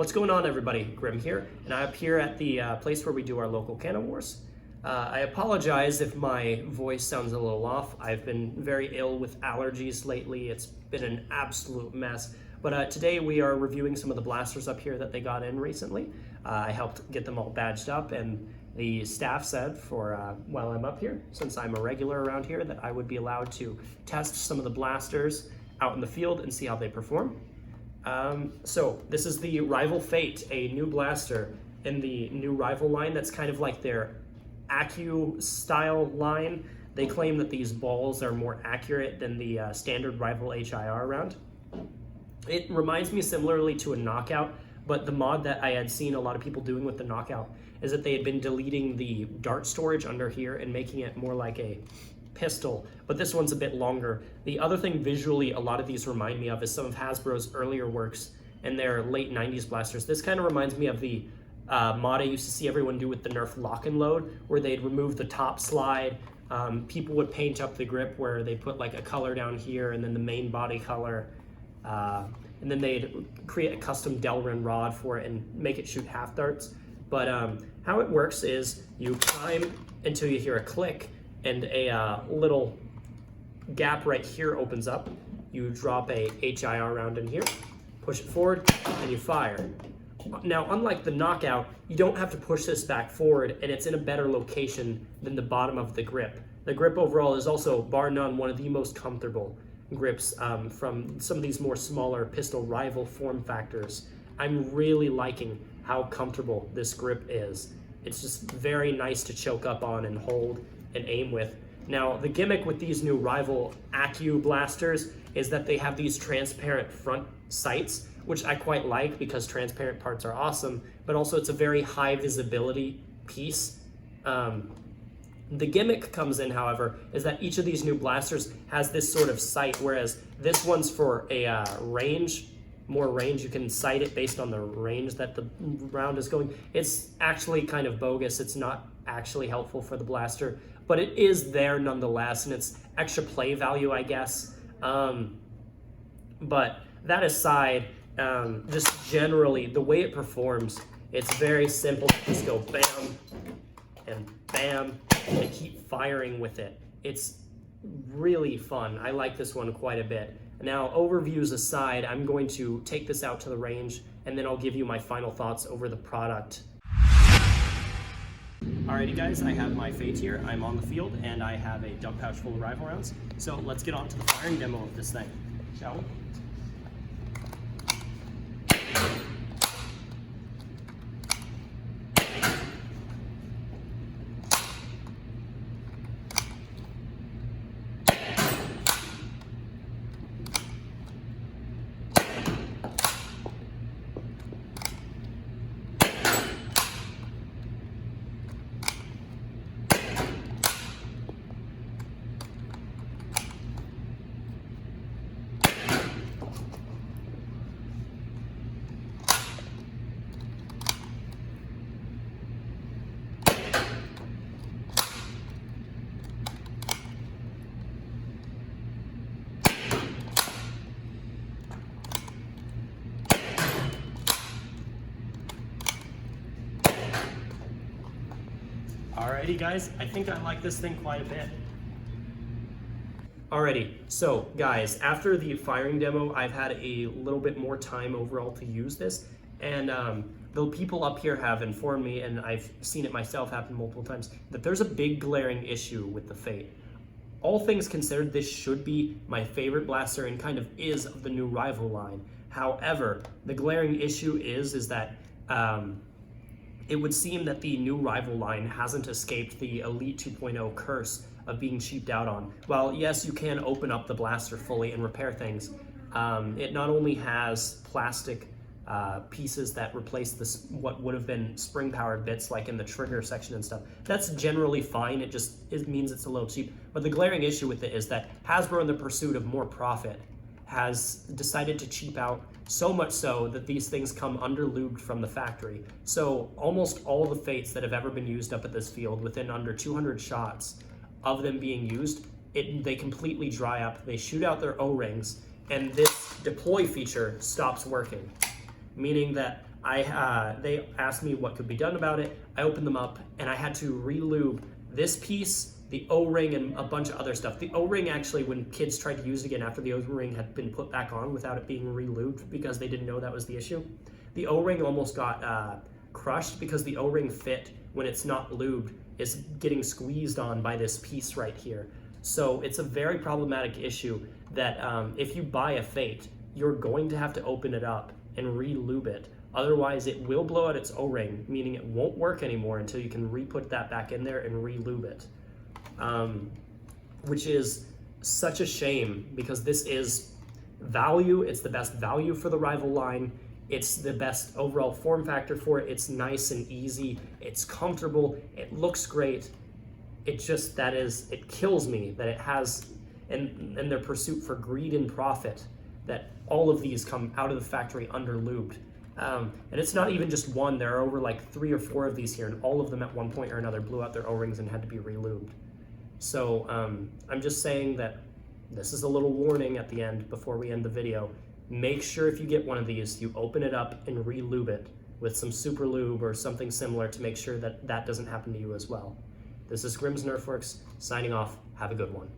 What's going on, everybody? Grim here, and I'm up here at the place where we do our local Canon Wars. I apologize if my voice sounds a little off. I've been very ill with allergies lately. It's been an absolute mess. But today we are reviewing some of the blasters up here that they got in recently. I helped get them all badged up, and the staff said while I'm up here, since I'm a regular around here, that I would be allowed to test some of the blasters out in the field and see how they perform. So this is the Rival Fate, a new blaster in the new Rival line that's kind of like their Accu style line. They claim that these balls are more accurate than the standard Rival HIR round. It reminds me similarly to a Knockout, but the mod that I had seen a lot of people doing with the Knockout is that they had been deleting the dart storage under here and making it more like a pistol, but this one's a bit longer. The other thing visually a lot of these remind me of is some of Hasbro's earlier works and their late 90s blasters. This kind of reminds me of the mod I used to see everyone do with the Nerf lock and load, where they'd remove the top slide. People would paint up the grip where they put like a color down here and then the main body color, and then they'd create a custom Delrin rod for it and make it shoot half darts. But how it works is you climb until you hear a click and a little gap right here opens up. You drop a HIR round in here, push it forward, and you fire. Now, unlike the Knockout, you don't have to push this back forward, and it's in a better location than the bottom of the grip. The grip overall is also, bar none, one of the most comfortable grips from some of these more smaller pistol Rival form factors. I'm really liking how comfortable this grip is. It's just very nice to choke up on and hold and aim with. Now, the gimmick with these new Rival Accu blasters is that they have these transparent front sights, which I quite like because transparent parts are awesome, but also it's a very high visibility piece. The gimmick comes in, however, is that each of these new blasters has this sort of sight, whereas this one's for a more range. You can sight it based on the range that the round is going. It's actually kind of bogus. It's not actually helpful for the blaster, but it is there nonetheless, and it's extra play value, I guess. But that aside, just generally, the way it performs, it's very simple. Just go bam and bam and keep firing with it. It's really fun. I like this one quite a bit. Now, overviews aside, I'm going to take this out to the range, and then I'll give you my final thoughts over the product. Alrighty guys, I have my Fate here. I'm on the field, and I have a dump pouch full of Rival rounds. So let's get on to the firing demo of this thing, shall we? Alrighty guys, I think I like this thing quite a bit. Alrighty, so guys, after the firing demo, I've had a little bit more time overall to use this, and the people up here have informed me, and I've seen it myself happen multiple times, that there's a big glaring issue with the Fate. All things considered, this should be my favorite blaster and kind of is of the new Rival line. However, the glaring issue is that it would seem that the new Rival line hasn't escaped the Elite 2.0 curse of being cheaped out on. While yes, you can open up the blaster fully and repair things, it not only has plastic pieces that replace this what would have been spring-powered bits like in the trigger section and stuff. That's generally fine, it means it's a little cheap. But the glaring issue with it is that Hasbro, in the pursuit of more profit, has decided to cheap out, so much so that these things come under-lubed from the factory. So almost all the Fates that have ever been used up at this field, within under 200 shots of them being used, they completely dry up, they shoot out their O-rings, and this deploy feature stops working. Meaning that They asked me what could be done about it. I opened them up and I had to re-lube this piece, the O-ring, and a bunch of other stuff. The O-ring actually, when kids tried to use it again after the O-ring had been put back on without it being re-lubed because they didn't know that was the issue, the O-ring almost got crushed because the O-ring fit when it's not lubed is getting squeezed on by this piece right here. So it's a very problematic issue that if you buy a Fate, you're going to have to open it up and re-lube it. Otherwise, it will blow out its O-ring, meaning it won't work anymore until you can re-put that back in there and re-lube it. Which is such a shame because this is value. It's the best value for the rival line. It's the best overall form factor for it. It's nice and easy. It's comfortable. It looks great. It just, it kills me that it has, and their pursuit for greed and profit, that all of these come out of the factory under lubed. And it's not even just one. There are over like 3 or 4 of these here, and all of them at one point or another blew out their O-rings and had to be re-lubed. So I'm just saying that this is a little warning at the end before we end the video. Make sure if you get one of these, you open it up and re-lube it with some super lube or something similar to make sure that that doesn't happen to you as well. This is Grimm's Nerf Works signing off. Have a good one.